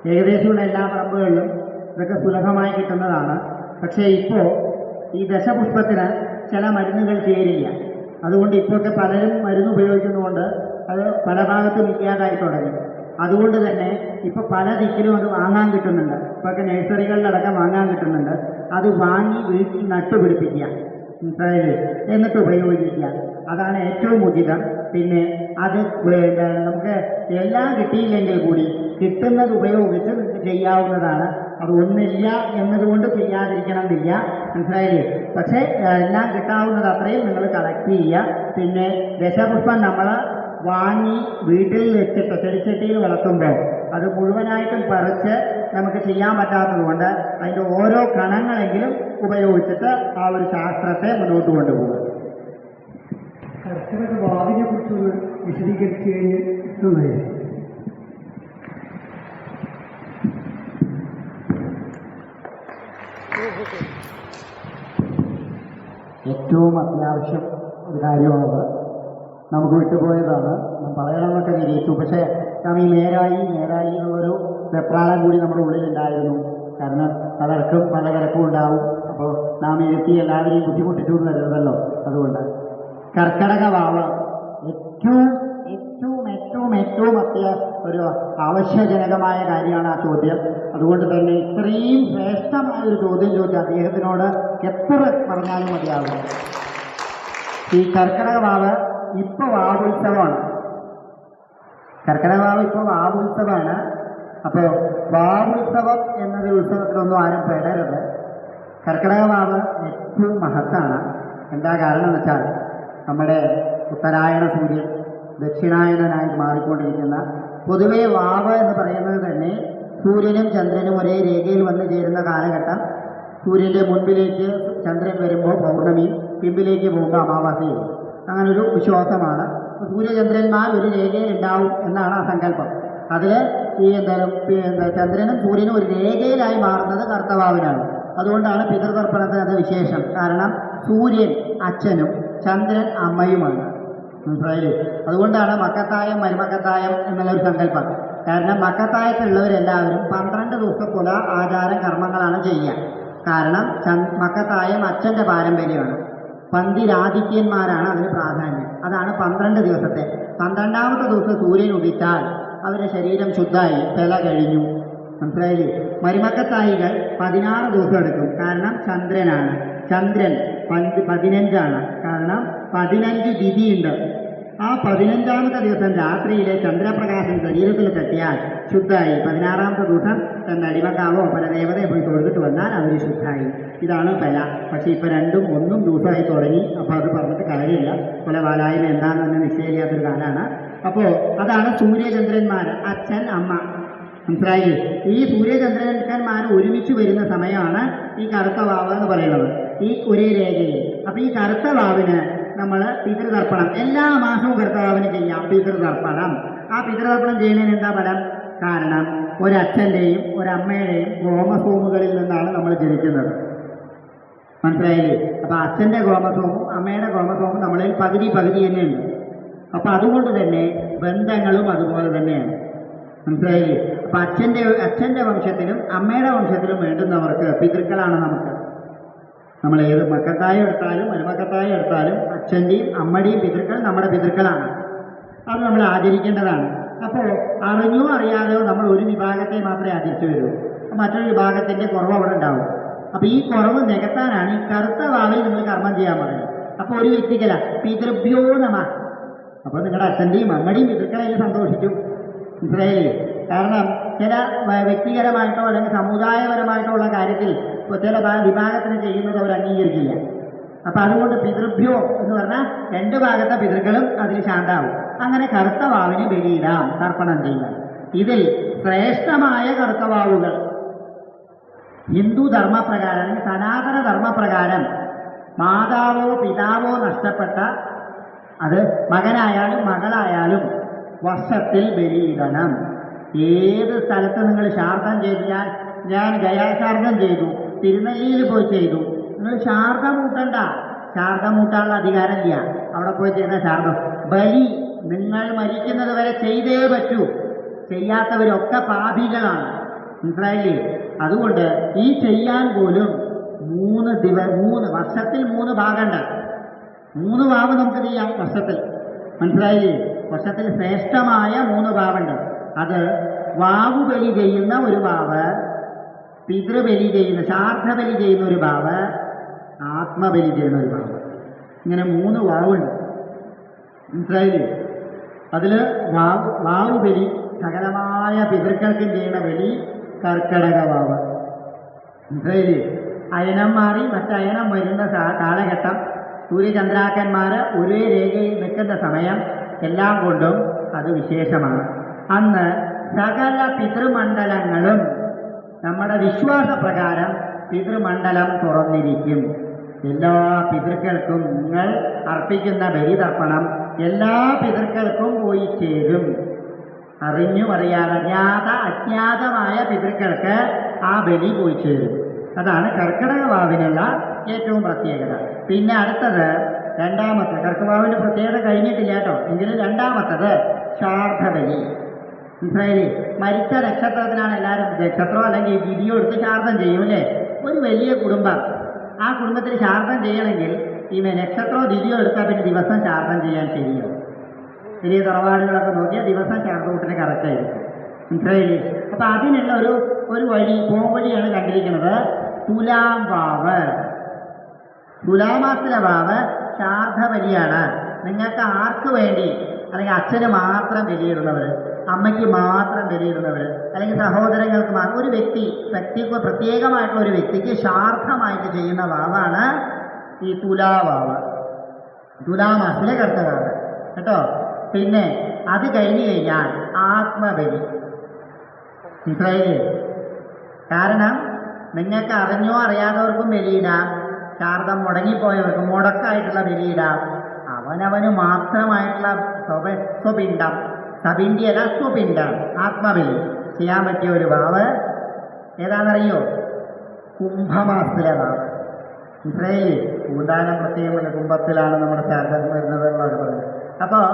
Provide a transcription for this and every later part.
ഏകദേശമുള്ള എല്ലാ പറമ്പുകളിലും ഇതൊക്കെ സുലഭമായി കിട്ടുന്നതാണ്. പക്ഷേ ഇപ്പോൾ ഈ ദശപുഷ്പത്തിന് ചില മരുന്നുകൾ ചേരില്ല. അതുകൊണ്ട് ഇപ്പോഴൊക്കെ പലരും മരുന്ന് ഉപയോഗിക്കുന്നതുകൊണ്ട് അത് പല ഭാഗത്തും ഇല്ലാതായി തുടങ്ങി. അതുകൊണ്ട് തന്നെ ഇപ്പോൾ പല ദിക്കിലും അത് വാങ്ങാൻ കിട്ടുന്നുണ്ട്. ഇപ്പോഴൊക്കെ നഴ്സറികളിലടക്കം വാങ്ങാൻ കിട്ടുന്നുണ്ട്. അത് വാങ്ങി വീട്ടിൽ നട്ടുപിടിപ്പിക്കുക, എന്നിട്ട് ഉപയോഗിക്കുക. അതാണ് ഏറ്റവും ഉചിതം. പിന്നെ അത് നമുക്ക് എല്ലാം കിട്ടിയില്ലെങ്കിൽ കൂടി കിട്ടുന്നത് ഉപയോഗിച്ച് നിങ്ങൾക്ക് ചെയ്യാവുന്നതാണ്. അത് ഒന്നില്ല എന്നതുകൊണ്ട് ചെയ്യാതിരിക്കണം എന്നില്ല, മനസ്സിലായില്ലേ? പക്ഷേ എല്ലാം കിട്ടാവുന്നത് അത്രയും നിങ്ങൾ കളക്ട് ചെയ്യുക. പിന്നെ ദശപുഷ്പം നമ്മൾ വാങ്ങി വീട്ടിൽ വെച്ചിട്ട് ചെടിച്ചട്ടിയിൽ വളർത്തുമ്പോൾ അത് മുഴുവനായിട്ടും പറിച്ച് നമുക്ക് ചെയ്യാൻ പറ്റാത്തത് കൊണ്ട് അതിൻ്റെ ഓരോ കണങ്ങളെങ്കിലും ഉപയോഗിച്ചിട്ട് ആ ഒരു ശാസ്ത്രത്തെ മുന്നോട്ട് കൊണ്ടുപോകുക. കർഷക ഭാവിനെ കുറിച്ചൊന്ന് വിശദീകരിച്ചു കഴിഞ്ഞ് ഏറ്റവും അത്യാവശ്യം ഒരു കാര്യമാണത്. നമുക്ക് വിട്ടുപോയതാണ്, പറയണമെന്നൊക്കെ നിരീക്ഷിച്ചു. പക്ഷേ നാം ഈ നേരായി എന്നുള്ളൊരു വെപ്രാളം കൂടി നമ്മുടെ ഉള്ളിലുണ്ടായിരുന്നു. കാരണം പലർക്കും പല തിരക്കും ഉണ്ടാവും. അപ്പോൾ നാം ഇരുത്തി എല്ലാവരെയും ബുദ്ധിമുട്ടിച്ചു എന്ന് കരുതല്ലോ. അതുകൊണ്ട് കർക്കടക വാവ് ഏറ്റവും ഏറ്റവും ഏറ്റവും ഏറ്റവും ഒരു ആവശ്യജനകമായ കാര്യമാണ് ആ ചോദ്യം. അതുകൊണ്ട് തന്നെ ഇത്രയും ശ്രേഷ്ഠമായൊരു ചോദ്യം ചോദിച്ച അദ്ദേഹത്തിനോട് എത്ര പറഞ്ഞാലും മതിയാകും. ഈ കർക്കടക വാവ് ഇപ്പോൾ വാവുത്സവമാണ്. കർക്കടക വാവ് ഇപ്പോൾ വാവുത്സവമാണ്. അപ്പോൾ വാവുത്സവം എന്നൊരു ഉത്സവത്തിലൊന്നും ആരും പെടരുത്. കർക്കടക വാവ് ഏറ്റവും മഹത്താണ്. എന്താ കാരണം എന്ന് വെച്ചാൽ നമ്മുടെ ഉത്തരായണ സൂര്യൻ ദക്ഷിണായനായി മാറിക്കൊണ്ടിരിക്കുന്ന, പൊതുവെ വാവ് എന്ന് പറയുന്നത് തന്നെ സൂര്യനും ചന്ദ്രനും ഒരേ രേഖയിൽ വന്നു ചേരുന്ന കാലഘട്ടം. സൂര്യൻ്റെ മുൻപിലേക്ക് ചന്ദ്രൻ വരുമ്പോൾ പൗർണമിയും പിമ്പിലേക്ക് പോകുമ്പോൾ അമാവാസിയും, അങ്ങനൊരു വിശ്വാസമാണ്. സൂര്യചന്ദ്രന്മാർ ഒരു രേഖയിൽ ഉണ്ടാവും എന്നാണ് ആ സങ്കല്പം. അതിൽ ഈ ചന്ദ്രനും സൂര്യനും ഒരു രേഖയിലായി മാറുന്നത് കർത്തവാവിനാണ്. അതുകൊണ്ടാണ് പിതൃതർപ്പണത്തിന് അത് വിശേഷം. കാരണം സൂര്യൻ അച്ഛനും ചന്ദ്രൻ അമ്മയുമാണ്, മനസ്സിലായില്ലേ? അതുകൊണ്ടാണ് മക്കത്തായം മരുമക്കത്തായം എന്നുള്ളൊരു സങ്കല്പം. കാരണം മക്കത്തായത്തിലുള്ളവരെല്ലാവരും 12 ദിവസക്കുല ആചാര കർമ്മങ്ങളാണ് ചെയ്യുക. കാരണം മക്കത്തായം അച്ഛൻ്റെ പാരമ്പര്യമാണ്. പന്തിരാദിത്യന്മാരാണ് അതിന് പ്രാധാന്യം. അതാണ് 12 ദിവസത്തെ. 12ാമത്തെ ദിവസം സൂര്യൻ ഉദിച്ചാൽ അവരുടെ ശരീരം ശുദ്ധമായി, പെല കഴിഞ്ഞു, മനസ്സിലായില്ലേ? മരുമക്കത്തായികൾ 16 ദിവസം എടുക്കും. കാരണം ചന്ദ്രനാണ്. ചന്ദ്രൻ 15ആണ്. കാരണം 15 തിഥിയുണ്ട്. ആ 15ാമത്തെ ദിവസം രാത്രിയിലെ ചന്ദ്രപ്രകാശം ശരീരത്തിൽ തട്ടിയാൽ ശുദ്ധമായി. 16ാമത്തെ ദിവസം തന്റെ അടിമക്കാവോ പരദേവതയെ പോയി തൊഴുതിട്ട് വന്നാൽ അവർ ശുദ്ധമായി. ഇതാണ് പെല. പക്ഷേ ഇപ്പോൾ 2ഉം 1ഉം ദിവസമായി തുടങ്ങി. അപ്പോൾ അത് പറഞ്ഞിട്ട് കാര്യമില്ല. കൊലപാലായ്മ എന്താണെന്ന് തന്നെ നിശ്ചയില്ലാത്തൊരു കാലമാണ്. അപ്പോൾ അതാണ് സൂര്യചന്ദ്രന്മാർ, അച്ഛൻ അമ്മ, മനസ്സിലായില്ലേ? ഈ സൂര്യചന്ദ്രന്മാർ ഒരുമിച്ച് വരുന്ന സമയമാണ് ഈ കറുത്ത വാവ് എന്ന് പറയുന്നത്, ഈ ഒരേ രേഖയിൽ. അപ്പോൾ ഈ കറുത്ത വാവിന് നമ്മൾ പിതൃതർപ്പണം എല്ലാ മാസവും കറുത്ത വാവിന് ചെയ്യാം. പിതൃതർപ്പണം, ആ പിതൃതർപ്പണം ചെയ്യുന്നതിന് എന്താ ഫലം? കാരണം ഒരച്ഛൻ്റെയും ഒരമ്മയുടെയും ഗോമസോമുകളിൽ നിന്നാണ് നമ്മൾ ജനിക്കുന്നത്, മനസ്സിലായില്ലേ? അപ്പോൾ അച്ഛൻ്റെ ഗോമസോമും അമ്മയുടെ ഗോമസോമും നമ്മളിൽ പകുതി തന്നെയുണ്ട്. അപ്പോൾ അതുകൊണ്ട് തന്നെ ബന്ധങ്ങളും അതുപോലെ തന്നെയാണ്, മനസ്സിലായില്ലേ? അപ്പം അച്ഛൻ്റെ വംശത്തിലും അമ്മയുടെ വംശത്തിലും വേണ്ടുന്നവർക്ക് പിതൃക്കളാണ് നമുക്ക്. നമ്മൾ ഏത് മക്കത്തായം എടുത്താലും മരുമക്കത്തായം എടുത്താലും അച്ഛൻ്റെയും അമ്മയുടെയും പിതൃക്കൾ നമ്മുടെ പിതൃക്കളാണ്. അത് നമ്മൾ ആചരിക്കേണ്ടതാണ്. അപ്പോൾ അറിഞ്ഞോ അറിയാതെയോ നമ്മൾ ഒരു വിഭാഗത്തെ മാത്രമേ ആചരിച്ചു വരൂ. മറ്റൊരു വിഭാഗത്തിൻ്റെ കുറവ് അവിടെ ഉണ്ടാവും. അപ്പോൾ ഈ കുറവ് നികത്താനാണ് ഈ കറുത്ത വാവിൽ നിങ്ങൾ കർമ്മം ചെയ്യാൻ പറയുന്നത്. അപ്പോൾ ഒരു വ്യക്തിക്കല്ല, പിതൃഭ്യോ നമ. അപ്പോൾ നിങ്ങളുടെ അച്ഛൻ്റെയും അമ്മയുടെയും പിതൃക്കളെ സന്തോഷിച്ചു, മനസ്സിലായില്ലേ? കാരണം ചില വ്യക്തിപരമായിട്ടോ അല്ലെങ്കിൽ സമുദായപരമായിട്ടോ ഉള്ള കാര്യത്തിൽ ചില വിഭാഗത്തിന് ചെയ്യുന്നത് അവർ അംഗീകരിക്കില്ല. അപ്പം അതുകൊണ്ട് പിതൃഭ്യോ എന്ന് പറഞ്ഞാൽ 2 ഭാഗത്തെ പിതൃക്കളും അതിൽ ശാന്താവും. അങ്ങനെ കറുത്ത വാവിന് ബലിയിടാം, തർപ്പണം ചെയ്യാം. ഇതിൽ ശ്രേഷ്ഠമായ കറുത്ത വാവുകൾ ഹിന്ദു ധർമ്മപ്രകാരം അല്ലെങ്കിൽ സനാതന ധർമ്മപ്രകാരം മാതാവോ പിതാവോ നഷ്ടപ്പെട്ട, അത് മകനായാലും മകളായാലും വർഷത്തിൽ ബലിയിടണം. ഏത് സ്ഥലത്ത് നിങ്ങൾ ശാർദം ചെയ്തു, ഞാൻ ഗയാശാർദം ചെയ്തു, തിരുനെല്ലിയിൽ പോയി ചെയ്തു, നിങ്ങൾ ശാർദം മൂട്ടണ്ട. ശാർദം മൂട്ടാനുള്ള അധികാരമില്ല. അവിടെ പോയി ചെയ്യുന്ന ശാർദം ബലി നിങ്ങൾ മരിക്കുന്നത് വരെ ചെയ്തേ പറ്റൂ. ചെയ്യാത്തവരൊക്കെ പാപികളാണ്. മനസ്സിലായില്ലേ? അതുകൊണ്ട് ഈ ചെയ്യാൻ പോലും 3 വർഷത്തിൽ 3 ഭാഗമുണ്ട്. 3 വാവ് നമുക്ക് ചെയ്യാം വർഷത്തിൽ. മനസ്സിലായില്ലേ? വർഷത്തിൽ ശ്രേഷ്ഠമായ 3 വാവുണ്ട്. അത് വാവു ബലി ചെയ്യുന്ന ഒരു വാവ്, പിതൃബലി ചെയ്യുന്ന ശ്രാദ്ധബലി ചെയ്യുന്ന ഒരു വാവ്, ആത്മബലി ചെയ്യുന്ന ഒരു വാവ്. ഇങ്ങനെ 3 വാവുണ്ട്. മനസ്സിലായില്ലേ? അതിൽ വാവു ബലി സകലമായ പിതൃക്കൾക്കും ചെയ്യുന്ന ബലി കർക്കടക വാവ്. മനസ്സിലായില്ലേ? അയനം മാറി മറ്റയനം വരുന്ന കാലഘട്ടം, സൂര്യചന്ദ്രാക്കന്മാർ ഒരേ രേഖയിൽ നിൽക്കുന്ന സമയം, എല്ലാം കൊണ്ടും അത് വിശേഷമാണ്. അന്ന് സകല പിതൃമണ്ഡലങ്ങളും നമ്മുടെ വിശ്വാസപ്രകാരം പിതൃമണ്ഡലം തുറന്നിരിക്കും. എല്ലാ പിതൃക്കൾക്കും നിങ്ങൾ അർപ്പിക്കുന്ന ബലിതർപ്പണം എല്ലാ പിതൃക്കൾക്കും പോയി ചേരും. അറിഞ്ഞും അറിയാതെ അജ്ഞാതമായ പിതൃക്കൾക്ക് ആ ബലി പോയി ചേരും. അതാണ് കർക്കിടക വാവിനുള്ള ഏറ്റവും പ്രത്യേകത. പിന്നെ അടുത്തത് രണ്ടാമത്തെ, കർക്കിടകവാവിൻ്റെ പ്രത്യേകത കഴിഞ്ഞിട്ടില്ല കേട്ടോ, എങ്കിലും രണ്ടാമത്തത് ശ്രാദ്ധബലി. മനസ്സിലായില്ലേ? മരിച്ച നക്ഷത്രത്തിനാണ് എല്ലാവരും നക്ഷത്രം അല്ലെങ്കിൽ വിധിയോ എടുത്ത് ശ്രാദ്ധം ചെയ്യും അല്ലേ? ഒരു വലിയ കുടുംബം, ആ കുടുംബത്തിൽ ശ്രാദ്ധം ചെയ്യണമെങ്കിൽ ഈ നക്ഷത്രമോ ദിതിയോ എടുത്താൽ പിന്നെ ദിവസം ശ്രാദ്ധം ചെയ്യാൻ ശരിയോ? വലിയ തറവാടുകളൊക്കെ നോക്കിയാൽ ദിവസം ശ്രാദ്ധകൂട്ടിന് കറക്റ്റായിരിക്കും. മനസ്സിലായില്ലേ? അപ്പം അതിനുള്ള ഒരു വഴി, പോംവഴിയാണ് കണ്ടിരിക്കുന്നത്. തുലാം വാവ്, തുലാമാസത്തിലെ വാവ് ശ്രാദ്ധബലിയാണ്. നിങ്ങൾക്ക് ആർക്ക് വേണ്ടി, അല്ലെങ്കിൽ അച്ഛന് മാത്രം ബലിയിടുന്നവർ, അമ്മയ്ക്ക് മാത്രം ബലിയിടുന്നവർ, അല്ലെങ്കിൽ സഹോദരങ്ങൾക്ക് മാത്രം, ഒരു വ്യക്തിക്ക് പ്രത്യേകമായിട്ടുള്ള ഒരു വ്യക്തിക്ക് ശ്രാദ്ധമായിട്ട് ചെയ്യുന്ന വാവാണ് ഈ തുലാവാവ്, തുലാമാസത്തിലെ കർത്തവാവ് കേട്ടോ. പിന്നെ അത് കഴിഞ്ഞു കഴിഞ്ഞാൽ ആത്മബലി. മനസ്സിലായില്ലേ? കാരണം നിങ്ങൾക്ക് അറിഞ്ഞോ അറിയാത്തവർക്കും ബലിയിടാം, ശാർദം മുടങ്ങിപ്പോയവർക്കും മുടക്കായിട്ടുള്ള ബലിയിടാം, അവനവന് മാത്രമായിട്ടുള്ള സ്വപിണ്ഡം, സബിന്ഡിയല്ല സ്വപിണ്ഡം, ആത്മബലി ചെയ്യാൻ പറ്റിയ ഒരു വാവ് ഏതാണെന്നറിയോ? കുംഭമാസത്തിലെ വാവ്. മനസ്സിലായില്ലേ? പൂന്താനം പ്രത്യേകമല്ല, കുംഭത്തിലാണ് നമ്മുടെ ശാർദം വരുന്നത് എന്നാണ് പറയുന്നത്. അപ്പോൾ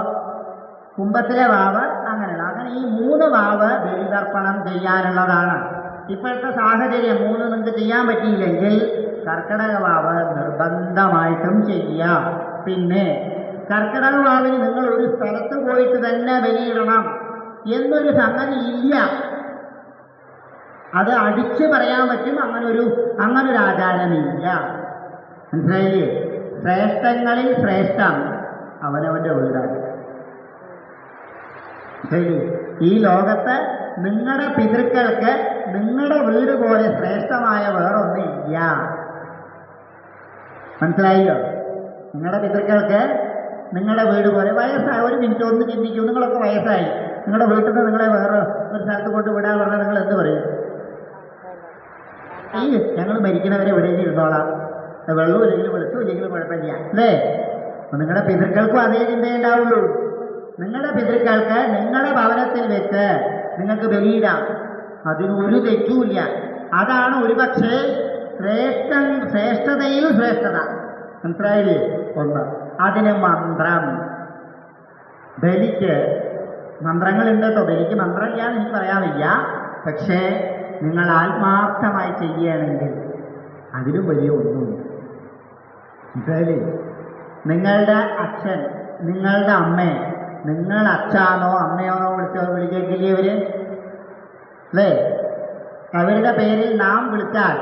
കുംഭത്തിലെ വാവ് അങ്ങനെയുള്ള, അങ്ങനെ ഈ 3 വാവ് ബലിതർപ്പണം ചെയ്യാനുള്ളതാണ്. ഇപ്പോഴത്തെ സാഹചര്യം 3 നിങ്ങൾക്ക് ചെയ്യാൻ പറ്റിയില്ലെങ്കിൽ കർക്കിടക വാവ് നിർബന്ധമായിട്ടും ചെയ്യാം. പിന്നെ കർക്കിടക വാവിന് നിങ്ങൾ ഒരു സ്ഥലത്ത് പോയിട്ട് തന്നെ ബലിയിടണം എന്നൊരു സംഗതി ഇല്ല. അത് അടിച്ചു പറയാൻ പറ്റും, അങ്ങനൊരു ആചാരമില്ല. മനസ്സിലായില്ലേ? ശ്രേഷ്ഠങ്ങളിൽ ശ്രേഷ്ഠം അവനവൻ്റെ വീടാണ്. ശരി, ഈ ലോകത്ത് നിങ്ങളുടെ പിതൃക്കൾക്ക് നിങ്ങളുടെ വീട് പോലെ ശ്രേഷ്ഠമായ വേറൊന്നില്ല. മനസ്സിലായോ? നിങ്ങളുടെ പിതൃക്കൾക്ക് നിങ്ങളുടെ വീട് പോലെ, വയസ്സായി, ഒരു മിനിറ്റ് ഒന്ന് ചിന്തിക്കൂ, നിങ്ങളൊക്കെ വയസ്സായി, നിങ്ങളുടെ വീട്ടിൽ നിന്ന് നിങ്ങളെ വേറെ ഒരു സ്ഥലത്ത് കൊണ്ട് വിടാൻ പറഞ്ഞാൽ നിങ്ങൾ എന്ത് പറയും? ഞങ്ങൾ മരിക്കണവരെ എവിടെയെങ്കിലും ഇരുന്നോളാം, വെള്ളവും ഇല്ലെങ്കിലും വെളുത്തും ഇല്ലെങ്കിലും കുഴപ്പമില്ല അല്ലേ? അപ്പം നിങ്ങളുടെ പിതൃക്കൾക്കും അതേ ചിന്തയുണ്ടാവുള്ളൂ. നിങ്ങളുടെ പിതൃക്കൾക്ക് നിങ്ങളുടെ ഭവനത്തിൽ വെച്ച് നിങ്ങൾക്ക് ബലിയിടാം, അതിനൊരു തെറ്റുമില്ല. അതാണ് ഒരുപക്ഷെ ശ്രേഷ്ഠതയിൽ ശ്രേഷ്ഠത. മനസ്സിലായില്ലേ? ഒന്ന്, അതിന് മന്ത്രം, ബലിക്ക് മന്ത്രങ്ങളുണ്ട് കേട്ടോ. ബലിക്ക് മന്ത്രമില്ലാന്ന് എനിക്ക് പറയാൻ വയ്യ. പക്ഷേ നിങ്ങൾ ആത്മാർത്ഥമായി ചെയ്യുകയാണെങ്കിൽ അതിലും വലിയ ഒന്നുമില്ല. മനസ്സിലായില്ലേ? നിങ്ങളുടെ അച്ഛൻ, നിങ്ങളുടെ അമ്മ, നിങ്ങൾ അച്ഛാണോ അമ്മയാണോ വിളിക്കേക്കില്ലേ അവര് അല്ലേ? അവരുടെ പേരിൽ നാം വിളിച്ചാൽ,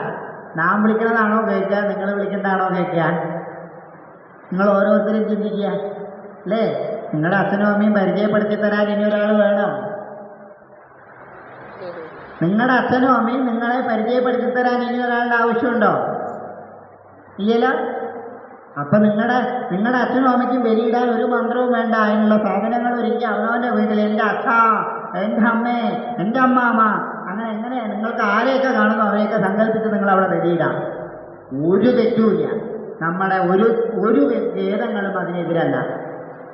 നാം വിളിക്കുന്നതാണോ കേൾക്കുക, നിങ്ങൾ വിളിക്കുന്നതാണോ കേൾക്കുക? നിങ്ങൾ ഓരോരുത്തരും ചിന്തിക്കുക അല്ലേ? നിങ്ങളുടെ അച്ഛനും അമ്മയും പരിചയപ്പെടുത്തി തരാൻ ഇനി ഒരാൾ വേണം. നിങ്ങളുടെ അച്ഛനും അമ്മയും നിങ്ങളെ പരിചയപ്പെടുത്തി തരാൻ ഇനി ഒരാളുടെ ആവശ്യമുണ്ടോ? ഇല്ലല്ലോ. അപ്പം നിങ്ങളുടെ അച്ഛനും അമ്മയ്ക്കും ബലിയിടാൻ ഒരു മന്ത്രവും വേണ്ട. അതിനുള്ള സാധനങ്ങൾ ഒരുക്കി അവനവൻ്റെ വീട്ടിൽ, എൻ്റെ അച്ഛ, എൻ്റെ അമ്മേ, എൻ്റെ അമ്മാമ്മ, അങ്ങനെ എങ്ങനെ നിങ്ങൾക്ക് ആരെയൊക്കെ കാണുന്നു അവരെയൊക്കെ സങ്കല്പിച്ച് നിങ്ങൾ അവിടെ ബലിയിടാം. ഒരു തെറ്റുമില്ല. നമ്മുടെ ഒരു ഭേദങ്ങളും അതിനെതിരല്ല.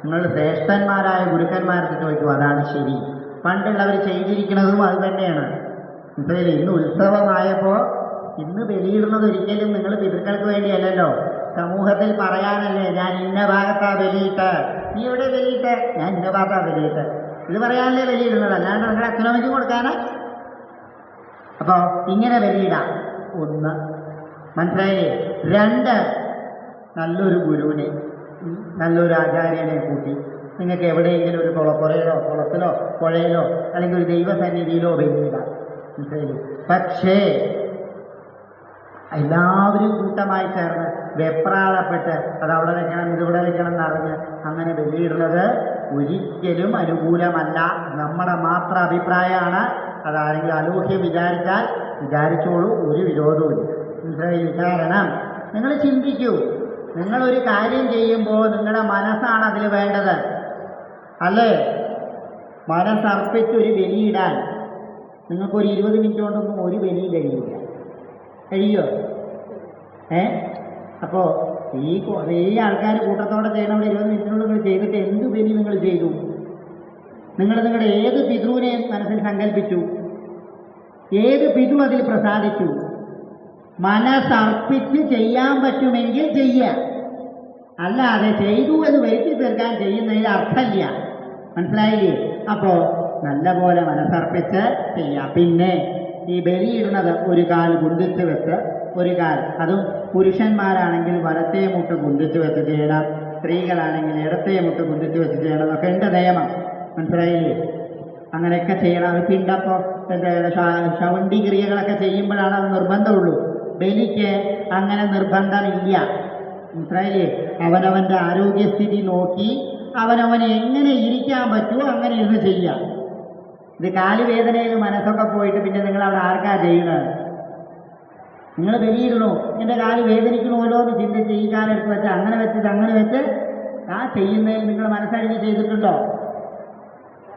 നിങ്ങൾ ശ്രേഷ്ഠന്മാരായ ഗുരുക്കന്മാർക്ക് ചോദിക്കും, അതാണ് ശരി. പണ്ടുള്ളവർ ചെയ്തിരിക്കുന്നതും അത് തന്നെയാണ്. മനസ്സിലായില്ലേ? ഇന്ന് ഉത്സവമായപ്പോൾ ഇന്ന് ബലിയിടുന്നത് ഒരിക്കലും നിങ്ങൾ പിതൃക്കൾക്ക് വേണ്ടിയല്ലല്ലോ, സമൂഹത്തിൽ പറയാനല്ലേ, ഞാൻ ഇന്ന ഭാഗത്താ ബലിയിട്ട്, നീ എവിടെ ബലിയിട്ട്, ഞാൻ ഇന്ന ഭാഗത്താ ബലിയിട്ട്, ഇത് പറയാനല്ലേ ബലിയിടുന്നത്. അല്ലാണ്ട് നിങ്ങളുടെ അച്ഛനമ്മയ്ക്കും കൊടുക്കാനാ? അപ്പോൾ ഇങ്ങനെ ബലിയിടാം. ഒന്ന്, മനസ്സിലായില്ലേ? രണ്ട്, നല്ലൊരു ഗുരുവിനെ, നല്ലൊരു ആചാര്യനെ കൂട്ടി നിങ്ങൾക്ക് എവിടെയെങ്കിലും ഒരു കുളത്തിലോ പുഴയിലോ അല്ലെങ്കിൽ ഒരു ദൈവസന്നിധിയിലോ ബലിയിടാം. മനസ്സിലായില്ലേ? പക്ഷേ എല്ലാവരും കൂട്ടമായി ചേർന്ന് വെപ്രാളപ്പെട്ട് അത് അവിടെ വെക്കണം ഇതിവിടെ വെക്കണം എന്നറിഞ്ഞ് അങ്ങനെ ബലിയിടുന്നത് ഒരിക്കലും അനുകൂലമല്ല. നമ്മുടെ മാത്രം അഭിപ്രായമാണ്. അതാരെങ്കിലും അലോഹ്യം വിചാരിച്ചാൽ വിചാരിച്ചോളൂ, ഒരു വിരോധവുമില്ല. മനസ്സിലായില്ലേ? കാരണം നിങ്ങൾ ചിന്തിക്കൂ, നിങ്ങളൊരു കാര്യം ചെയ്യുമ്പോൾ നിങ്ങളുടെ മനസ്സാണ് അതിൽ വേണ്ടത്, അല്ലേ? മനസ്സർപ്പിച്ചൊരു ബലിയിടാൻ നിങ്ങൾക്കൊരു 20 മിനിറ്റ് കൊണ്ടൊന്നും ഒരു ബലി കഴിയില്ല. കഴിയോ? അപ്പോൾ ഈ ആൾക്കാർ കൂട്ടത്തോടെ ചെയ്യണവിടെ 20 മിനിറ്റിനുള്ളിൽ നിങ്ങൾ ചെയ്തിട്ട് എന്ത് ബലി നിങ്ങൾ ചെയ്തു? നിങ്ങളുടെ ഏത് പിതൃവിനെ മനസ്സിൽ സങ്കല്പിച്ചു? ഏത് പിതൃ അതിൽ പ്രസാദിച്ചു? മനസ്സർപ്പിച്ച് ചെയ്യാൻ പറ്റുമെങ്കിൽ ചെയ്യുക, അല്ലാതെ ചെയ്തു എന്ന് വരുത്തി തീർക്കാൻ ചെയ്യുന്നതിൽ അർത്ഥമില്ല. മനസ്സിലായില്ലേ? അപ്പോൾ നല്ലപോലെ മനസ്സർപ്പിച്ച് ചെയ്യാം. പിന്നെ ഈ ബലിയിടുന്നത് ഒരു കാൽ കുന്തിച്ച് വെച്ച്, ഒരു കാൽ, അതും പുരുഷന്മാരാണെങ്കിൽ വലത്തേ മുട്ട് കുന്തിച്ച് വെച്ച് ചെയ്യണം, സ്ത്രീകളാണെങ്കിൽ ഇടത്തേ മുട്ട് കുന്തിച്ച് വെച്ച് ചെയ്യണം എന്നൊക്കെ ഉണ്ട് നിയമം. മനസ്സിലായില്ലേ? അങ്ങനെയൊക്കെ ചെയ്യണം. അത് പിണ്ടപ്പോൾ ശവണ്ടി ക്രിയകളൊക്കെ ചെയ്യുമ്പോഴാണ് അത് നിർബന്ധമുള്ളൂ. ബലിക്ക് അങ്ങനെ നിർബന്ധമില്ല. മനസ്സിലായില്ലേ? അവനവൻ്റെ ആരോഗ്യസ്ഥിതി നോക്കി അവനവന് എങ്ങനെ ഇരിക്കാൻ പറ്റുമോ അങ്ങനെ ഇരുന്ന് ചെയ്യാം. ഇത് കാലുവേദനയിൽ മനസ്സൊക്കെ പോയിട്ട് പിന്നെ നിങ്ങൾ അവിടെ ആർക്കാ ചെയ്യണത്? നിങ്ങൾ ബലിയിടണോ? എൻ്റെ കാല് വേദനിക്കണമല്ലോ എന്ന് ചിന്തിച്ച് ഈ കാലെടുത്ത് വെച്ച് അങ്ങനെ വെച്ച് ആ ചെയ്യുന്നതിൽ നിങ്ങൾ മനസ്സറിഞ്ഞ് ചെയ്തിട്ടുണ്ടോ?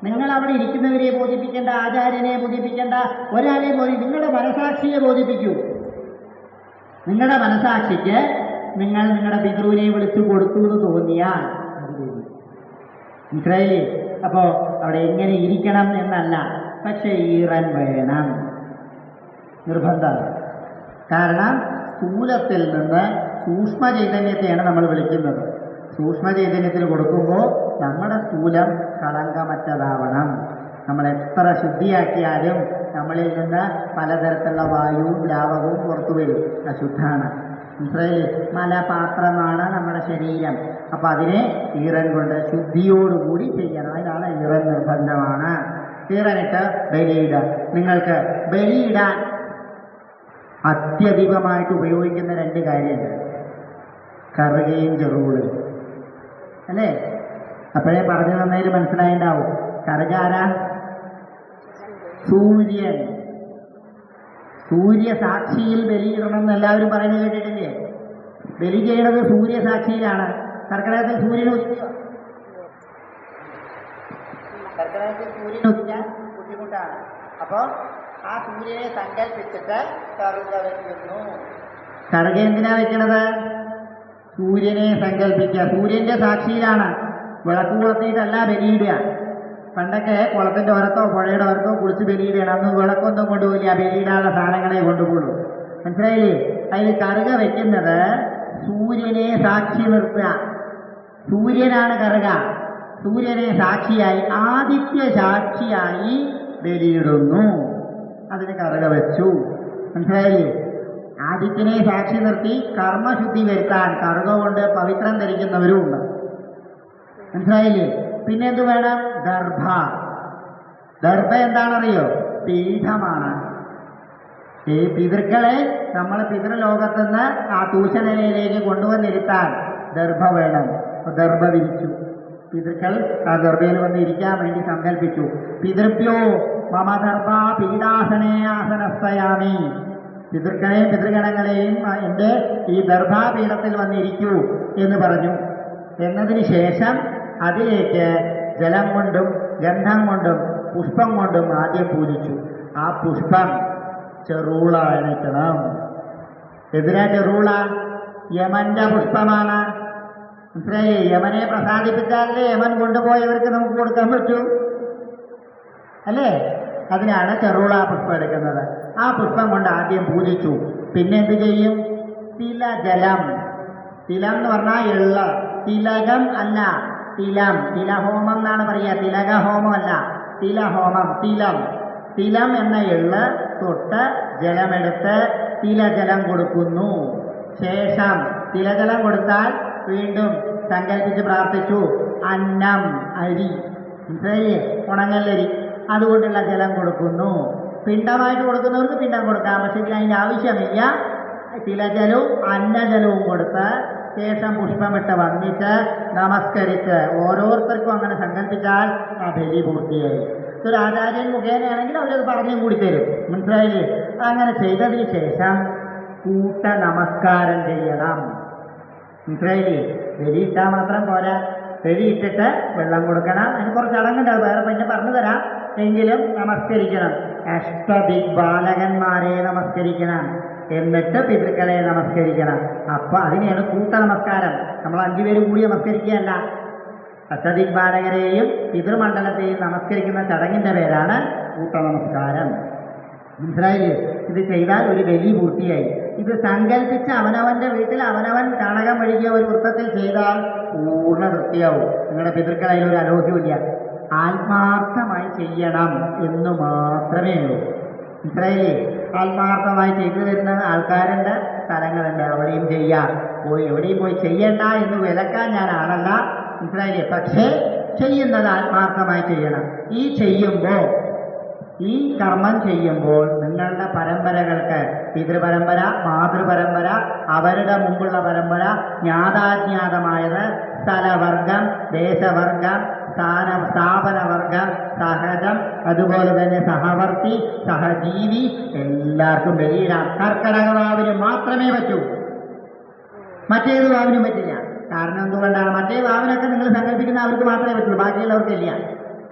നിങ്ങൾ അവിടെ ഇരിക്കുന്നവരെ ബോധിപ്പിക്കേണ്ട, ആചാര്യനെ ബോധിപ്പിക്കേണ്ട, ഒരാളെ നിങ്ങളുടെ മനസാക്ഷിയെ ബോധിപ്പിക്കൂ. നിങ്ങളുടെ മനസാക്ഷിക്ക് നിങ്ങൾ നിങ്ങളുടെ പിതൃവിനെ വിളിച്ചു കൊടുത്തു എന്ന് തോന്നിയാൽ മനസ്സിലായില്ലേ? അപ്പോൾ അവിടെ എങ്ങനെ ഇരിക്കണം എന്നല്ല, പക്ഷേ ഈറൻ വേണം, നിർബന്ധമാണ്. കാരണം സ്ഥൂലത്തിൽ നിന്ന് സൂക്ഷ്മ ചൈതന്യത്തെയാണ് നമ്മൾ വിളിക്കുന്നത്. സൂക്ഷ്മ ചൈതന്യത്തിന് കൊടുക്കുമ്പോൾ നമ്മുടെ സ്ഥൂലം കളങ്കമറ്റതാവണം. നമ്മൾ എത്ര ശുദ്ധിയാക്കിയാലും നമ്മളിൽ നിന്ന് പലതരത്തിലുള്ള വായുവും ദ്രാവകവും പുറത്തു വരും, അശുദ്ധാണ്. മനസ്സിലായില്ലേ? മലപാത്രമാണ് നമ്മുടെ ശരീരം. അപ്പം അതിനെ ഈറൻ കൊണ്ട് ശുദ്ധിയോടുകൂടി ചെയ്യണം. അതിനാണ് ഈറൻ നിർബന്ധമാണ്. ഈറനിട്ട് ബലിയിടുക. നിങ്ങൾക്ക് ബലിയിടാൻ അത്യധികമായിട്ട് ഉപയോഗിക്കുന്ന 2 കാര്യമുണ്ട്, കറുകയും ചെറുകുളും, അല്ലേ? അപ്പോഴേ പറഞ്ഞു തന്നതിൽ മനസ്സിലായിണ്ടാവും. കറുകാര സൂര്യൻ, സൂര്യസാക്ഷിയിൽ ബലിയിടണം എന്ന് എല്ലാവരും പറയുന്നത് കേട്ടിട്ടില്ലേ? ബലി ചെയ്യണത് സൂര്യസാക്ഷിയിലാണ്. കർക്കിടകത്തിൽ സൂര്യൻ ഉദിക്കുക, കർക്കിടകത്തിൽ സൂര്യൻ ഉദിക്കാൻ ബുദ്ധിമുട്ടാണ്. അപ്പോൾ ആ സൂര്യനെ സങ്കല്പിച്ചിട്ട് കറുക വയ്ക്കുന്നു. കറുക എന്തിനാ വെക്കണത്? സൂര്യനെ സങ്കല്പിക്കുക, സൂര്യന്റെ സാക്ഷിയിലാണ്. വിളക്ക് കൊളുത്തിയിട്ടല്ല ബലിയിടുക. പണ്ടൊക്കെ കുളത്തിൻ്റെ ഓരത്തോ പുഴയുടെ ഓരത്തോ കുളിച്ച് ബലിയിടുകയാണ്. അന്ന് വിളക്കൊന്നും കൊണ്ടുപോയില്ല, ബലിയിടാനുള്ള സാധനങ്ങളെ കൊണ്ടുപോകുള്ളൂ. മനസ്സിലായില്ലേ? അതിൽ കറുക വെക്കുന്നത് സൂര്യനെ സാക്ഷി നിർത്തുക. സൂര്യനാണ് കറുക. സൂര്യനെ സാക്ഷിയായി, ആദിത്യ സാക്ഷിയായി ബലിയിടുന്നു. അതിന് കറുക വെച്ചു. മനസ്സിലായില്ലേ? ആദിത്യനെ സാക്ഷി നിർത്തി കർമ്മശുദ്ധി വരുത്താൻ കറുക കൊണ്ട് പവിത്രം ധരിക്കുന്നവരും ഉണ്ട്. മനസ്സിലായില്ലേ? പിന്നെ എന്ത് വേണം? ദർഭ. ദർഭ എന്താണെന്നറിയോ? പീഠമാണ്. ഈ പിതൃക്കളെ നമ്മൾ പിതൃലോകത്തുനിന്ന് ആ തൂശനിലയിലേക്ക് കൊണ്ടുവന്നിരുത്താൻ ദർഭ വേണം. ദർഭ വിരിച്ചു. പിതൃക്കൾ ആ ദർഭയിൽ വന്ന് ഇരിക്കാൻ വേണ്ടി സങ്കല്പിച്ചു. പിതൃഭ്യോ മമ ദർഭ പീഡാസനേ ആസനസ്ഥയാമി. പിതൃക്കളെയും പിതൃഗണങ്ങളെയും എൻ്റെ ഈ ദർഭാപീഠത്തിൽ വന്നിരിക്കൂ എന്ന് പറഞ്ഞു. എന്നതിന് ശേഷം അതിലേക്ക് ജലം കൊണ്ടും ഗന്ധം കൊണ്ടും പുഷ്പം കൊണ്ടും ആദ്യം പൂജിച്ചു. ആ പുഷ്പം ചെറുള എണീക്കണം. എതിരാ ചെറുള? യമന്റെ പുഷ്പമാണ്. മനസ്സിലായില്ലേ? യമനെ പ്രസാദിപ്പിച്ചാലേ യമൻ കൊണ്ടുപോയവർക്ക് നമുക്ക് കൊടുക്കാൻ പറ്റൂ, അല്ലേ? അതിനാണ് ചെറുള പുഷ്പം എടുക്കുന്നത്. ആ പുഷ്പം കൊണ്ട് ആദ്യം പൂജിച്ചു. പിന്നെ എന്ത് ചെയ്യും? തിലജലം. തിലം എന്ന് പറഞ്ഞാൽ എള്ള. തിലകം അല്ല, തിലം. തിലഹോമം എന്നാണ് പറയുക, തിലകഹോമം അല്ല, തിലഹോമം. തിലം തിലം എന്ന എള്ള് തൊട്ട് ജലമെടുത്ത് തിലജലം കൊടുക്കുന്നു. ശേഷം തിലജലം കൊടുത്താൽ വീണ്ടും സങ്കല്പിച്ച് പ്രാർത്ഥിച്ചു അന്നം, അരി, മനസ്സിലായില്ലേ, ഉണങ്ങല്ലരി, അതുകൊണ്ടുള്ള ജലം കൊടുക്കുന്നു. പിണ്ടമായിട്ട് കൊടുക്കുന്നവർക്ക് പിണ്ടം കൊടുക്കാം, പക്ഷെ ഇതിന് അതിൻ്റെ ആവശ്യമില്ല. തിലജലവും അന്നജലവും കൊടുത്ത് ശേഷം പുഷ്പമിട്ട് വന്നിട്ട് നമസ്കരിച്ച് ഓരോരുത്തർക്കും അങ്ങനെ സങ്കല്പിച്ചാൽ ആ ബലി പൂർത്തിയായി. ഒരു ആചാര്യൻ മുഖേനയാണെങ്കിൽ അവരത് പറഞ്ഞും കൂടി തരും, മനസ്സിലായില്ലേ. അങ്ങനെ ചെയ്തതിന് ശേഷം കൂട്ട നമസ്കാരം ചെയ്യണം, മനസ്സിലായില്ലേ. ബലിയിട്ടാൽ മാത്രം പോരാ, ബലിയിട്ടിട്ട് വെള്ളം കൊടുക്കണം. അതിന് കുറച്ച് ചടങ്ങുണ്ടാവും, വേറെ പിന്നെ പറഞ്ഞു തരാം. എങ്കിലും നമസ്കരിക്കണം. അഷ്ടദിഗ്ബാലകന്മാരെ നമസ്കരിക്കണം, എന്നിട്ട് പിതൃക്കളെ നമസ്കരിക്കണം. അപ്പം അതിനെയാണ് കൂട്ട നമസ്കാരം. നമ്മൾ 5 പേര് കൂടി നമസ്കരിക്കുകയല്ല. അഷ്ടദിഗ്ബാലകരെയും പിതൃമണ്ഡലത്തെയും നമസ്കരിക്കുന്ന ചടങ്ങിൻ്റെ പേരാണ് കൂട്ട നമസ്കാരം, മനസ്സിലായില്ലേ. ഇത് ചെയ്താൽ ഒരു ബലി പൂർത്തിയായി. ഇത് സങ്കല്പിച്ച് അവനവൻ്റെ വീട്ടിൽ അവനവൻ ചാണകം മെഴുകിയ ഒരു വൃത്തത്തിൽ ചെയ്താൽ പൂർണ്ണ തൃപ്തിയാവും. നിങ്ങളുടെ പിതൃക്കൾ അതിലൊരു അലോഹ്യമില്ല. ആത്മാർത്ഥമായി ചെയ്യണം എന്ന് മാത്രമേ ഉള്ളൂ, മനസ്സിലായില്ലേ. ആത്മാർത്ഥമായി ചെയ്തു തരുന്ന ആൾക്കാരുടെ സ്ഥലങ്ങളുണ്ട്, അവിടെയും ചെയ്യാം. എവിടെയും പോയി ചെയ്യണ്ട എന്ന് വിലക്കാൻ ഞാൻ ആളല്ല, മനസ്സിലായില്ലേ. പക്ഷേ ചെയ്യുന്നത് ആത്മാർത്ഥമായി ചെയ്യണം. ഈ കർമ്മം ചെയ്യുമ്പോൾ നിങ്ങളുടെ പരമ്പരകൾക്ക്, പിതൃപരമ്പര, മാതൃപരമ്പര, അവരുടെ മുമ്പുള്ള പരമ്പര, ജ്ഞാതാജ്ഞാതമായത്, സ്ഥലവർഗം, ദേശവർഗം, സ്ഥാപനവർഗം, സഹജം, അതുപോലെ തന്നെ സഹവർത്തി, സഹജീവി, എല്ലാവർക്കും ബലിയിടാം. കർക്കടക വാവിന് മാത്രമേ പറ്റൂ, മറ്റേത് വാവിനും പറ്റില്ല. കാരണം എന്തുകൊണ്ടാണ്? മറ്റേ വാവിനൊക്കെ നിങ്ങൾ സങ്കല്പിക്കുന്ന അവർക്ക് മാത്രമേ പറ്റുള്ളൂ, ബാക്കിയുള്ളവർക്കില്ല.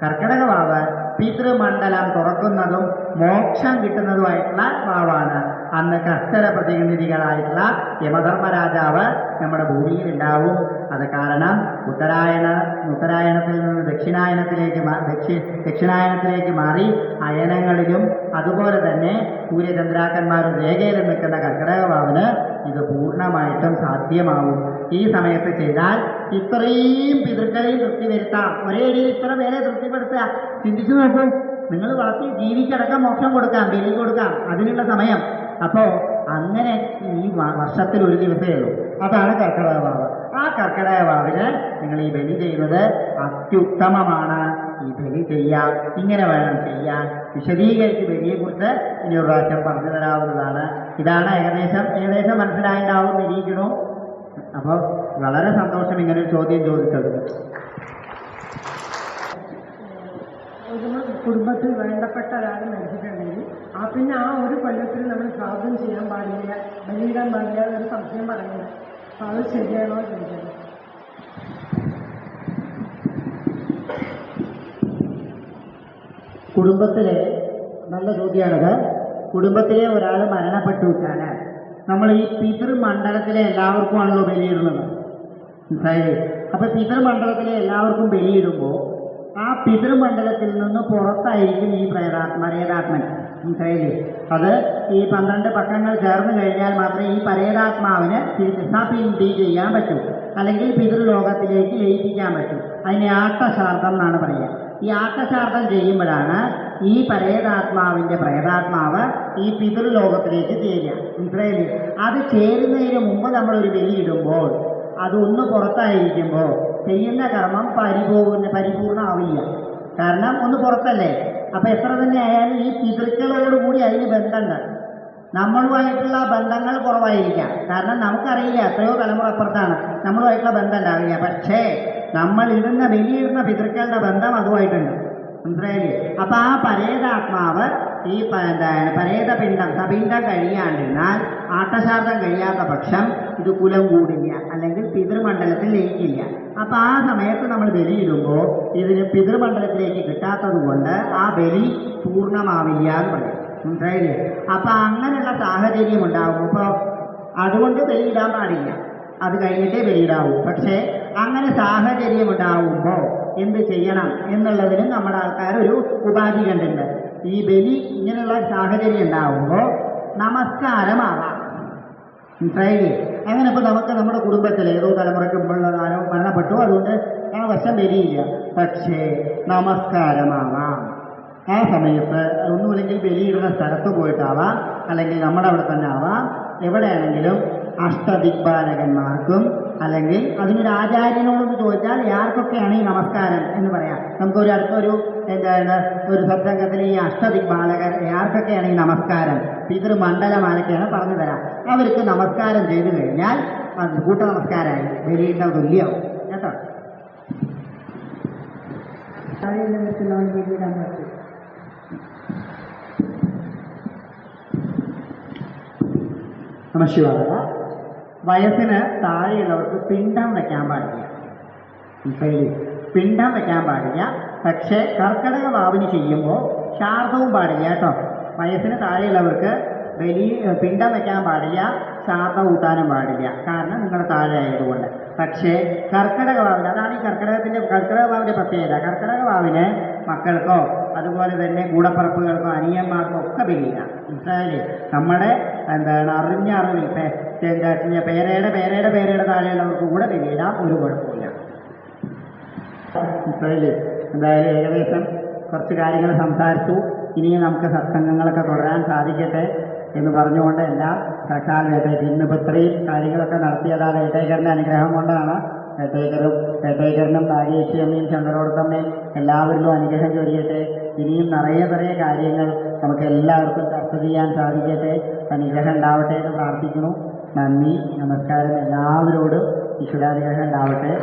കർക്കടക വാവ് പിതൃമണ്ഡലം തുറക്കുന്നതും മോക്ഷം കിട്ടുന്നതുമായിട്ടുള്ള വാവാണ്. അന്ന് കർശന പ്രതിനിധികളായിട്ടുള്ള യമധർമ്മരാജാവ് നമ്മുടെ ഭൂമിയിൽ ഉണ്ടാവും. അത് കാരണം ഉത്തരായണത്തിൽ നിന്ന് ദക്ഷിണായനത്തിലേക്ക് മാറി അയനങ്ങളിലും അതുപോലെ തന്നെ സൂര്യചന്ദ്രാക്കന്മാരും രേഖയിലും നിൽക്കുന്ന കർക്കടക വാവിന് ഇത് പൂർണ്ണമായിട്ടും സാധ്യമാവും. ഈ സമയത്ത് ചെയ്താൽ ഇത്രയും പിതൃക്കളെയും തൃപ്തി വരുത്താം. ഒരേ അടിയിൽ ഇത്ര പേരെ തൃപ്തിപ്പെടുത്തുക. ചിന്തിച്ചു നോക്കൂ, നിങ്ങൾ വളർത്തി ജീവിക്കടക്കം മോക്ഷം കൊടുക്കാം, ബലി കൊടുക്കാം, അതിനുള്ള സമയം. അപ്പോൾ അങ്ങനെ ഈ വർഷത്തിൽ ഒരു ദിവസമേ ഉള്ളൂ. അതാണ് കർക്കടക വാവ്. ആ കർക്കടക വാവിന് നിങ്ങൾ ഈ ബലി ചെയ്യുന്നത് അത്യുത്തമമാണ്. ഈ ബലി ചെയ്യാം, ഇങ്ങനെ വേണം ചെയ്യാൻ. വിശദീകരിച്ച് ബലിയെക്കുറിച്ച് ഇനി ഒരു പ്രാവശ്യം പറഞ്ഞു തരാവുന്നതാണ്. ഇതാണ് ഏകദേശം മനസ്സിലായിട്ടുണ്ടാവും നിരീക്ഷണു. അപ്പോൾ വളരെ സന്തോഷം ഇങ്ങനൊരു ചോദ്യം ചോദിച്ചത്. കുടുംബത്തിൽ വേണ്ടപ്പെട്ട ഒരാൾ മരിച്ചിട്ടുണ്ടെങ്കിൽ പിന്നെ ആ ഒരു കൊല്ലത്തിൽ നമ്മൾ ശ്രാദ്ധം ചെയ്യാൻ പാടില്ല, ബലിയിടാൻ പാടില്ല എന്നൊരു സംശയം പറയുന്നത്. അപ്പോൾ അത് ശരിയാണോ ചോദിച്ചത്? കുടുംബത്തിലെ നല്ല ചോദ്യമാണത്. കുടുംബത്തിലെ ഒരാൾ മരണപ്പെട്ടു വെച്ചാൽ നമ്മൾ ഈ പിതൃമണ്ഡലത്തിലെ എല്ലാവർക്കുമാണല്ലോ ബലിയിടുന്നത്, മനസ്സിലായില്ലേ. അപ്പോൾ പിതൃമണ്ഡലത്തിലെ എല്ലാവർക്കും ബലിയിടുമ്പോൾ ആ പിതൃമണ്ഡലത്തിൽ നിന്ന് പുറത്തായിരിക്കും ഈ പരേതാത്മൻ, മനസ്സിലായില്ലേ. അത് ഈ 12 പക്കങ്ങൾ ചേർന്ന് കഴിഞ്ഞാൽ മാത്രമേ ഈ പരേതാത്മാവിന് തിരിച്ച് ചെയ്യാൻ പറ്റൂ, അല്ലെങ്കിൽ പിതൃലോകത്തിലേക്ക് ലയിപ്പിക്കാൻ പറ്റൂ. അതിനെ ആട്ടശാർദ്ധം എന്നാണ് പറയുക. ഈ ആട്ടശാർദ്ധം ചെയ്യുമ്പോഴാണ് ഈ പ്രേതാത്മാവ് ഈ പിതൃലോകത്തിലേക്ക് ചേരുക, മനസ്സിലായില്ലേ. അത് ചേരുന്നതിന് മുമ്പ് നമ്മളൊരു ബലിയിടുമ്പോൾ അതൊന്ന് പുറത്തായിരിക്കുമ്പോൾ ചെയ്യുന്ന കർമ്മം പരിപൂർണ്ണമാവില്ല. കാരണം ഒന്ന് പുറത്തല്ലേ. അപ്പം എത്ര തന്നെ ആയാലും ഈ പിതൃക്കളോടുകൂടി അതിന് ബന്ധമുണ്ട്. നമ്മളുമായിട്ടുള്ള ബന്ധങ്ങൾ കുറവായിരിക്കാം, കാരണം നമുക്കറിയില്ല, എത്രയോ തലമുറ അപ്പുറത്താണ്, നമ്മളുമായിട്ടുള്ള ബന്ധം ഉണ്ടാവില്ല. പക്ഷേ നമ്മൾ ബലിയിടുന്ന പിതൃക്കളുടെ ബന്ധം അതുമായിട്ടുണ്ട്, മനസ്സിലായില്ലേ. അപ്പം ആ പരേതാത്മാവ് ഈ പരേതപിണ്ഡം സപിണ്ഡം കഴിയാണ്ടിരുന്നാൽ, ആട്ടശാർദ്ധം കഴിയാത്ത പക്ഷം ഇത് കുലം കൂടില്ല, അല്ലെങ്കിൽ പിതൃമണ്ഡലത്തിൽ ലയിക്കില്ല. അപ്പം ആ സമയത്ത് നമ്മൾ ബലിയിടുമ്പോൾ ഇതിന് പിതൃമണ്ഡലത്തിലേക്ക് കിട്ടാത്തത് കൊണ്ട് ആ ബലി പൂർണ്ണമാവില്ല എന്ന് പറയും, മനസ്സിലായില്ലേ. അപ്പം അങ്ങനെയുള്ള സാഹചര്യം ഉണ്ടാവും. അപ്പോൾ അതുകൊണ്ട് ബലിയിടാൻ പാടില്ല, അത് കഴിഞ്ഞിട്ടേ ബലിയിടാവൂ. പക്ഷേ അങ്ങനെ സാഹചര്യം ഉണ്ടാവുമ്പോൾ എന്ത് ചെയ്യണം എന്നുള്ളതിനും നമ്മുടെ ആൾക്കാർ ഒരു ഉപാധി കണ്ടിട്ടുണ്ട്. ഈ ബലി ഇങ്ങനെയുള്ള സാഹചര്യം ഉണ്ടാവുമ്പോൾ നമസ്കാരമാവാം, മനസ്സിലായില്ലേ. അങ്ങനെ ഇപ്പോൾ നമുക്ക് നമ്മുടെ കുടുംബത്തിൽ ഏതോ തലമുറയ്ക്ക് മുമ്പുള്ളതാരോ മരണപ്പെട്ടു, അതുകൊണ്ട് ആ വർഷം ബലിയില്ല, പക്ഷേ നമസ്കാരമാവാം. ആ സമയത്ത് ഒന്നുമില്ലെങ്കിൽ ബലിയിടുന്ന സ്ഥലത്ത് പോയിട്ടാവാം, അല്ലെങ്കിൽ നമ്മുടെ അവിടെ തന്നെ ആവാം, എവിടെയാണെങ്കിലും അഷ്ടദിക്പാലകന്മാർക്കും അല്ലെങ്കിൽ അതിനൊരു ആചാര്യനോടൊന്ന് ചോദിച്ചാൽ ആർക്കൊക്കെയാണ് ഈ നമസ്കാരം എന്ന് പറയാം. നമുക്കൊരു അടുത്തൊരു എന്താണ് ഒരു സത്സംഗത്തിൽ ഈ അഷ്ടദിക്പാലകർ ആർക്കൊക്കെയാണ് ഈ നമസ്കാരം, പിതൃമണ്ഡലമാരൊക്കെയാണ് പറഞ്ഞു തരാം. അവർക്ക് നമസ്കാരം ചെയ്തു കഴിഞ്ഞാൽ അത് കൂട്ട നമസ്കാരമായി ബലിയുടെ തുല്യമാവും കേട്ടോ. നമശിവായ. വയസ്സിന് താഴെയുള്ളവർക്ക് പിണ്ടം വയ്ക്കാൻ പാടില്ല. പിണ്ടം വയ്ക്കാൻ പാടില്ല. പക്ഷേ കർക്കിടക വാവിന് ചെയ്യുമ്പോൾ ശാർദവും പാടില്ല കേട്ടോ. വയസ്സിന് താഴെയുള്ളവർക്ക് പിണ്ടം വയ്ക്കാൻ പാടില്ല, ശാർദം കൂട്ടാനും പാടില്ല. കാരണം നിങ്ങളുടെ താഴെ ആയതുകൊണ്ട്. പക്ഷേ കർക്കിടക വാവിന്, അതാണ് ഈ കർക്കിടക വാവിൻ്റെ പ്രത്യേകത. കർക്കിടക വാവിന് മക്കൾക്കോ അതുപോലെ തന്നെ കൂടപ്പറപ്പുകൾക്കോ അനിയന്മാർക്കോ ഒക്കെ ബലിയില്ല. മനസ്സിലായില്ലേ? നമ്മുടെ അറിവിൽ പേരയുടെ താഴെയുള്ളവർക്ക് കൂടെ ബലിയിടാം, ഒരു കുഴപ്പമില്ല. മനസ്സിലായില്ലേ? എന്തായാലും ഏകദേശം കുറച്ച് കാര്യങ്ങൾ സംസാരിച്ചു. ഇനിയും നമുക്ക് സത്സംഗങ്ങളൊക്കെ തുടരാൻ സാധിക്കട്ടെ എന്ന് പറഞ്ഞുകൊണ്ട് എല്ലാം തൽക്കാലം വേട്ടേക്ക് ഇന്നിപ്പോൾ ഇത്രയും കാര്യങ്ങളൊക്കെ നടത്തിയതാണ് വേട്ടേക്കറിൻ്റെ അനുഗ്രഹം കൊണ്ടാണ്. വേട്ടേക്കറിനും ഭാഗ്യേച്ചിയമ്മയും ചന്ദ്രോടത്തമ്മയും എല്ലാവരിലും അനുഗ്രഹം ചൊരിയട്ടെ. ഇനിയും നിറയെ കാര്യങ്ങൾ നമുക്ക് എല്ലാവർക്കും ചർച്ച ചെയ്യാൻ സാധിക്കട്ടെ, അനുഗ്രഹം ഉണ്ടാവട്ടെ എന്ന് പ്രാർത്ഥിക്കുന്നു. നന്ദി, നമസ്കാരം. എല്ലാവരോടും ഈശ്വരാനുഗ്രഹം ഉണ്ടാവട്ടെ.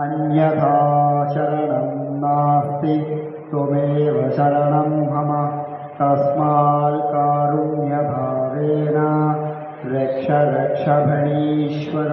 അന്യഥാ ശരണം നാസ്തി ത്വമേവ ശരണം മമ തസ്മാൽ കാരുണ്യഭാവേന രക്ഷ ഭണീശ്വര.